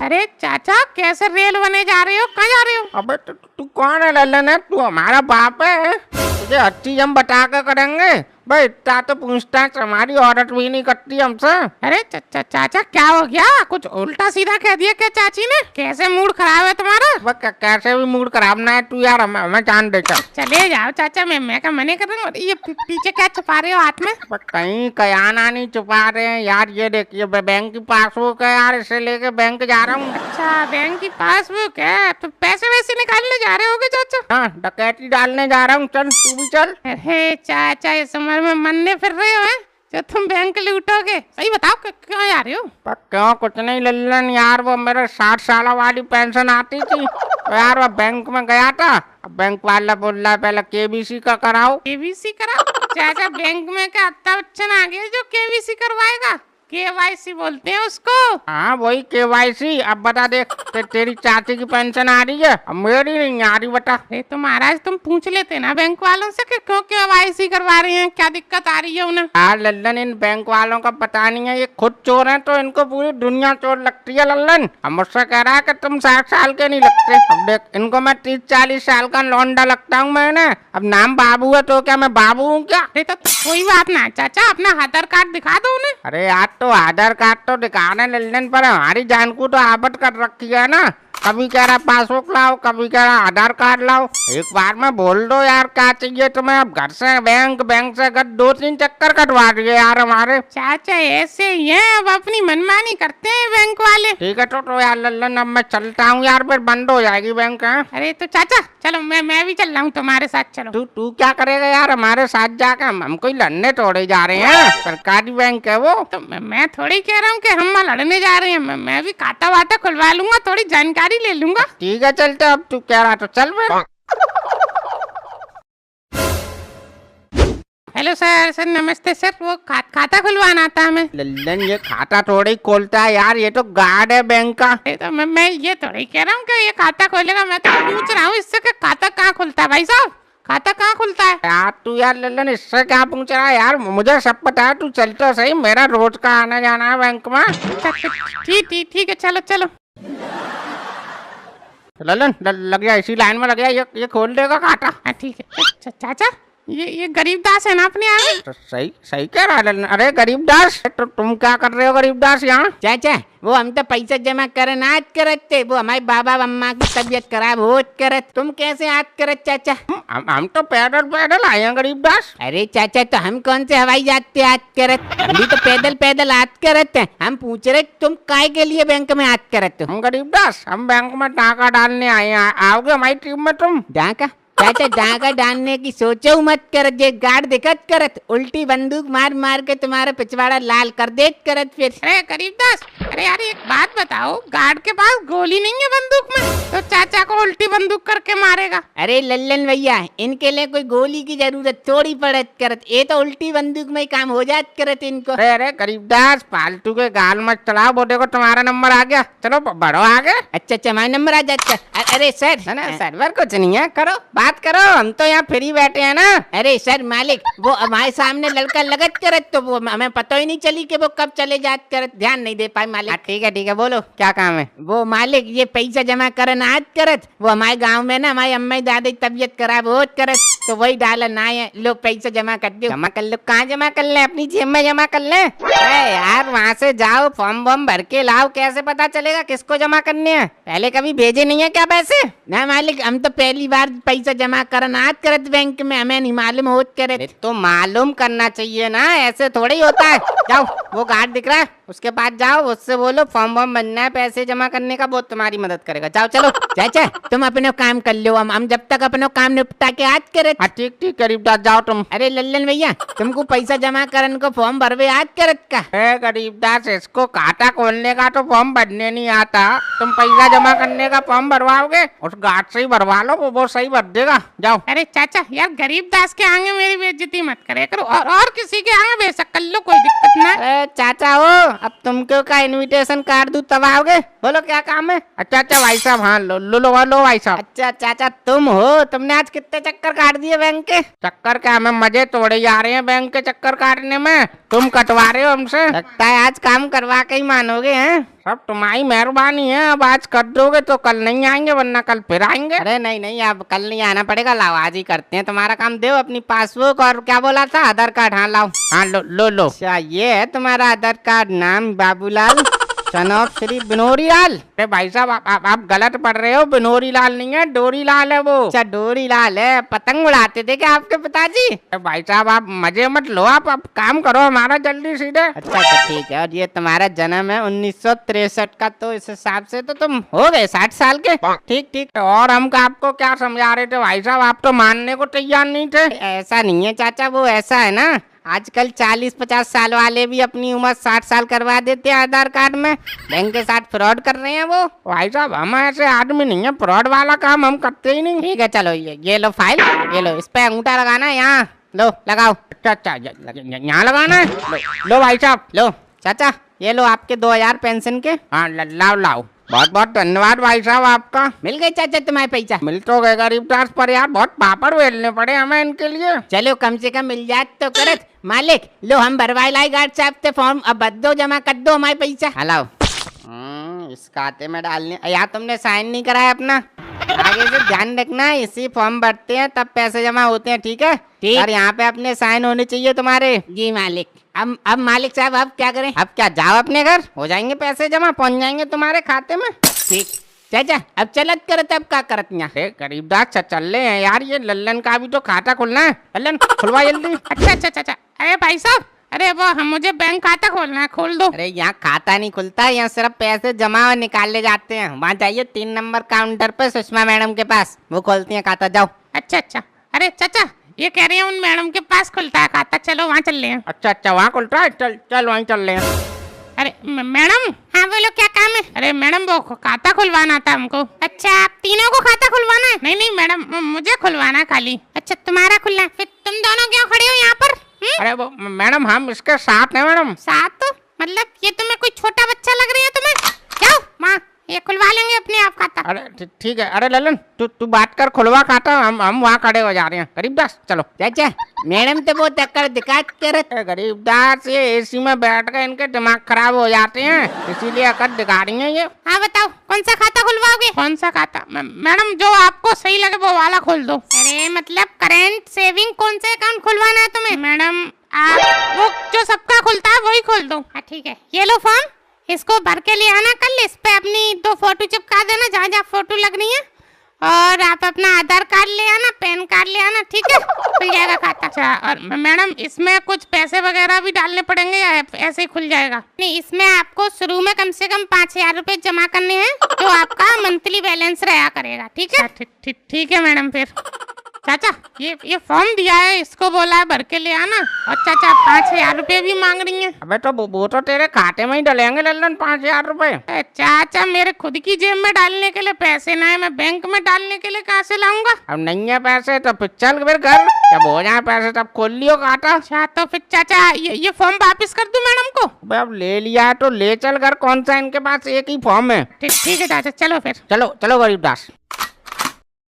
अरे चाचा कैसे रेल बने जा रहे हो, कहाँ जा रहे हो? अबे तू कौन है लल्लन? है तू हमारा बाप है, तुझे अच्छी हम बता के करेंगे भाई। इतना तो पूछताछ हमारी औरत भी नहीं करती हमसे। अरे चाचा क्या हो गया? कुछ उल्टा सीधा कह दिया क्या चाची ने? कैसे मूड खराब है तुम्हारा? कैसे भी मूड खराब ना है तू यार, हमें जान दे। चले जाओ चाचा, मैं क्या मने कर रहा हूँ। ये पीछे क्या छुपा रहे हो हाथ में? कहीं कयाना नहीं छुपा रहे हैं यार। ये देखिए बैंक की पासबुक है यार, इसे लेके बैंक जा रहा हूँ। अच्छा बैंक की पासबुक है, तो पैसे वैसे निकालने जा रहे होगे चाचा? हाँ डकैती डालने जा रहा हूँ, चल तू भी चल। अरे चाचा इस उम्र में मरने फिर रहे हो हैं? जो तुम बैंक लूटोगे? सही बताओ क्यों जा रहे हो? पर क्यों, कुछ नहीं लल्लन यार, वो मेरे 60 साल वाली पेंशन आती थी तो यार वो बैंक में गया था। अब बैंक वाला बोल रहा है पहले केबीसी का कराओ। केबीसी कराओ? चाचा बैंक में क्या अमिताभ बच्चन आ गया जो केबीसी करवाएगा? केवाईसी बोलते हैं उसको। हाँ वही केवाईसी। अब बता देख, तेरी चाची की पेंशन आ रही है, अब मेरी नहीं आ रही, बता। तो महाराज तुम पूछ लेते ना बैंक वालों से कि क्यों केवाईसी करवा रहे हैं, क्या दिक्कत आ रही है उन्हें? यार लल्लन इन बैंक वालों का पता नहीं है, ये खुद चोर हैं तो इनको पूरी दुनिया चोर लगती है लल्लन। अब मुझसे कह रहा है कि तुम 60 साल के नहीं लगते। अब देख इनको मैं 30-40 साल का लौंडा लगता हूँ मैंने। अब नाम बाबू है तो क्या मैं बाबू हूँ क्या? तो कोई बात ना चाचा, अपना आधार कार्ड दिखा दो उन्हें। अरे यार तो आधार कार्ड तो दिखाने लल्लन, पर हमारी जान को तो आबद कर रखी है ना। कभी कह रहा पासबुक लाओ, कभी कह रहा आधार कार्ड लाओ। एक बार में बोल दो यार क्या चाहिए तुम्हें। अब घर से बैंक, बैंक से घर 2-3 चक्कर कटवा दिए यार हमारे। चाचा ऐसे ही है, अब अपनी मनमानी करते हैं बैंक वाले। ठीक है तो यार लल्लन अब मैं चलता हूँ यार, फिर बंद हो जाएगी बैंक। अरे तो चाचा चलो, मैं भी चल रहा हूँ तुम्हारे साथ। चलो तू क्या करेगा यार हमारे साथ जाकर? हम कोई लड़ने थोड़े जा रहे हैं, सरकारी बैंक है वो। तो मैं थोड़ी कह रहा हूँ कि हम लड़ने जा रहे हैं। मैं भी खाता वाटा खुलवा लूंगा, थोड़ी जानकारी ले लूंगा। ठीक है चलते, अब तू कह रहा तो चल फिर। हेलो सर नमस्ते सर, वो खाता खुलवाना था हमें। लल्लन ये खाता थोड़ी खोलता है यार, ये तो गार्ड है बैंक का। तो मैं ये थोड़ी कह रहा हूँ कि ये खाता खोलेगा। मैं तो पूछ रहा हूँ इससे कि खाता कहाँ खुलता है भाई साहब, खाता कहाँ खुलता है? यार तू यार लल्लन इससे क्या पूछ रहा है यार, मुझे सब पता है। तू चल तो सही, मेरा रोज का आना जाना है बैंक में। ठीक है चलो। लल्लन लग गया, इसी लाइन में लग गया, ये खोल देगा खाता। ठीक है चाचा, ये गरीबदास है ना अपने यहाँ? तो सही कह रहा है लल्लन। अरे गरीबदास, तो तुम क्या कर रहे हो गरीबदास यहाँ? चाचा वो हम तो पैसा जमा करन आज करत थे, वो हमारे बाबा अम्मा की तबीयत खराब हो करत। तुम कैसे आज करत चाचा? हम तो पैदल आए हैं गरीबदास। अरे चाचा तो हम कौन से हवाई जहाज से आज करत, हम भी तो पैदल आज करत हैं। हम पूछ रहे तुम काय के लिए बैंक में आज करत? हम गरीबदास हम बैंक में टाका डालने आए हैं, आओगे हमारी टीम में तुम? डाका चाचा डाका डालने की सोचो मत करत, जे गार्ड दिखत करत उल्टी बंदूक मार के तुम्हारा पिछवाड़ा लाल कर देत करत फिर। अरे गरीबदास, अरे यार एक बात बताओ, गार्ड के पास गोली नहीं है बंदूक में, तो चाचा को उल्टी बंदूक करके मारेगा? अरे लल्लन भैया इनके लिए कोई गोली की जरूरत थोड़ी पड़त करत, ये तो उल्टी बंदूक में ही काम हो जात करत इनको। अरे गरीबदास फालतू के गाल मत चलाओ, वो देखो तुम्हारा नंबर आ गया, चलो बढ़ो आगे। अच्छा हमारा नंबर आ जाता। अरे सर सर्वर कुछ नहीं है, करो बात करो, हम तो यहाँ फ्री बैठे हैं ना। अरे सर मालिक वो हमारे सामने लड़का लगत करत, तो वो हमें पता ही नहीं चली कि वो कब चले जात करत, ध्यान नहीं दे पाए मालिक। ठीक है बोलो क्या काम है? वो मालिक ये पैसा जमा करन आज करत, वो हमारे गांव में ना हमारी अम्मा दादी तबीयत खराब हो करत, तो वही डालन आए लो पैसा जमा कर दो। जमा कर लो? कहाँ जमा कर ले? अपनी जेब में जमा कर ले। यार वहाँ से जाओ फॉर्म वॉर्म भर के लाओ, कैसे पता चलेगा किसको जमा करने हैं? पहले कभी भेजे नहीं है क्या पैसे? ना मालिक हम तो पहली बार पैसा जमा करन आज करत बैंक में, हमें नहीं मालूम होत करत। तो मालूम करना चाहिए ना, ऐसे थोड़ा ही होता है। जाओ वो कार्ड दिख रहा है उसके पास जाओ, उससे बोलो फॉर्म वॉर्म बनना है पैसे जमा करने का, बहुत तुम्हारी मदद करेगा। जाओ चलो। चाचा तुम अपने काम कर लो, हम जब तक अपना काम निपटा के आज करत। हाँ ठीक गरीबदास जाओ तुम। अरे लल्लन भैया तुमको पैसा जमा करन को फॉर्म भरवे आज करत का? गरीबदास इसको खाता खोलने का तो फॉर्म भरने नहीं आता, तुम पैसा जमा करने का फॉर्म भरवाओगे? उस गार्ड से ही भरवा लो, वो सही भर देगा। जाओ। अरे चाचा यार गरीबदास के आगे मेरी बेइज्जती मत करे करो, और किसी के आगे बेशक कर लो, कोई दिक्कत ना। अरे चाचा हो, अब तुमको का इनविटेशन कार्ड दूं तब आओगे? बोलो क्या काम है? अच्छा भाई साहब, हाँ लो भाई साहब। अच्छा चाचा तुम हो, तुमने आज कितने चक्कर काट दिए बैंक के? चक्कर क्या, हमें मजे तोड़े जा रहे हैं बैंक के चक्कर काटने में, तुम कटवा रहे हो हमसे। लगता है आज काम करवा के ही मानोगे हैं। सब तुम्हारी मेहरबानी है, अब आज कर दोगे तो कल नहीं आएंगे, वरना कल फिर आएंगे। अरे नहीं नहीं, अब कल नहीं आना पड़ेगा, लाओ आज ही करते हैं तुम्हारा काम। दो अपनी पासबुक और क्या बोला था, आधार कार्ड। हाँ लाओ। हाँ लो लो लो। अच्छा ये है तुम्हारा आधार कार्ड, नाम बाबूलाल, सन ऑफ श्री बिनोरी लाल। अरे भाई साहब आप गलत पढ़ रहे हो, बिनोरी लाल नहीं है, डोरी लाल है वो। अच्छा डोरी लाल है, पतंग उड़ाते थे क्या आपके पिताजी? अरे भाई साहब आप मजे मत लो, आप काम करो हमारा जल्दी सीधे। अच्छा अच्छा ठीक है। और ये तुम्हारा जन्म है 1963 का, तो इस हिसाब से तो तुम हो गए 60 साल के। ठीक ठीक। और हम आपको क्या समझा रहे थे भाई साहब, आप तो मानने को तैयार नहीं थे। ऐसा नहीं है चाचा, वो ऐसा है ना, आजकल 40-50 साल वाले भी अपनी उम्र 60 साल करवा देते हैं आधार कार्ड में। बैंक के साथ फ्रॉड कर रहे हैं वो। भाई साहब हम ऐसे आदमी नहीं है, फ्रॉड वाला काम हम करते ही नहीं। ठीक है चलो, ये लो फाइल, ये लो, इस पे अंगूठा लगाना है, यहाँ लो लगाओ। अच्छा अच्छा यहाँ लगाना है। लो भाई साहब लो चाचा, ये लो आपके 2000 पेंशन के। हाँ लाओ लाओ, बहुत बहुत धन्यवाद भाई साहब आपका। मिल गए चाचा तुम्हारे पैसा? मिल तो गए गरीबदास, पर यार बहुत पापड़ बेलने पड़े हमें इनके लिए। चलो कम से कम मिल जाए तो करत। मालिक लो, हम भरवाई लाई गार्ड साहब से फॉर्म, अब भर दो, जमा कर दो हमारे पैसा। हलाओ इस खाते में डालने। यार तुमने साइन नहीं कराया अपना, आगे से ध्यान रखना, इसी फॉर्म भरते हैं तब पैसे जमा होते हैं, ठीक है? ठीक। और यहाँ पे अपने साइन होने चाहिए तुम्हारे। जी मालिक। अब मालिक साहब अब क्या करें? अब क्या, जाओ अपने घर, हो जाएंगे पैसे जमा, पहुँच जाएंगे तुम्हारे खाते में। ठीक चाचा, अब चलत करत, अब क्या करत यहाँ? गरीबदास चल रहे हैं यार, ये लल्लन का भी तो खाता खुलना है। लल्लन खुलवा जल्दी। अच्छा अच्छा अच्छा। अरे भाई साहब, अरे वो हम मुझे बैंक खाता खोलना है, खोल दो। अरे यहाँ खाता नहीं खुलता है, यहाँ सिर्फ पैसे जमा और निकाले जाते हैं। वहाँ जाइए 3 नंबर काउंटर पे सुषमा मैडम के पास, वो खोलती हैं खाता, जाओ। अच्छा अच्छा। अरे चाचा ये कह रहे हैं उन मैडम के पास खुलता है खाता, चलो वहाँ चल रहे हैं। अच्छा अच्छा वहाँ खुलता है, चल चल वहीं चल रहे हैं। अरे मैडम। हाँ बोलो क्या काम है? अरे मैडम वो खाता खुलवाना था हमको। अच्छा आप तीनों को खाता खुलवाना है? नहीं नहीं मैडम, मुझे खुलवाना है खाली। अच्छा तुम्हारा खुलना है, फिर तुम दोनों क्यों खड़े हो यहाँ पर? अरे वो मैडम हम इसके साथ हैं मैडम। साथ? मतलब ये तुम्हें कोई छोटा बच्चा लग रही है तुम्हें? जाओ माँ, ये खुलवा लेंगे अपने आप खाता। अरे ठीक है। अरे ललन तू बात कर, खुलवा खाता, हम वहाँ खड़े हो जा रहे हैं। गरीबदास चलो। चाचा मैडम तो वो टक्कर दिखा करत। गरीबदास ये एसी में बैठ गए, इनके दिमाग खराब हो जाते हैं, इसीलिए अकड़ दिखा रही हैं ये। हाँ बताओ कौन सा खाता खुलवाओगे? कौन सा खाता? मैडम जो आपको सही लगे वो वाला खोल दो। अरे मतलब करंट सेविंग कौन सा अकाउंट खुलवाना है तुम्हें? मैडम आप वो जो सबका खुलता है वही खोल दो। हाँ ठीक है, ये लो फॉर्म, इसको भर के ले आना कल, इस पे अपनी 2 फोटो चिपका देना जहाँ जहाँ फोटो लगनी है, और आप अपना आधार कार्ड ले आना, पैन कार्ड ले आना, ठीक है? खुल जाएगा खाता। अच्छा और मैडम इसमें कुछ पैसे वगैरह भी डालने पड़ेंगे या ऐसे ही खुल जाएगा? नहीं, इसमें आपको शुरू में कम से कम 5000 रुपए जमा करने हैं, जो आपका मंथली बैलेंस रहा करेगा, ठीक है? ठीक है मैडम। फिर चाचा ये फॉर्म दिया है, इसको बोला है भर के ले आना, और चाचा 5000 रुपए भी मांग रही हैं। अबे तो वो तो तेरे खाते में ही डलेंगे लल्लन 5000 रुपए। चाचा मेरे खुद की जेब में डालने के लिए पैसे ना है, मैं बैंक में डालने के लिए कहाँ से लाऊंगा? अब नहीं है पैसे तो फिर चल फिर घर, जब हो जाए पैसे तब खोल लियो खाता। अच्छा तो फिर चाचा ये फॉर्म वापिस कर दूं मैडम को? अब ले लिया तो ले चल घर, कौन सा इनके पास एक ही फॉर्म है। ठीक है चाचा, चलो फिर। चलो चलो गरीबदास।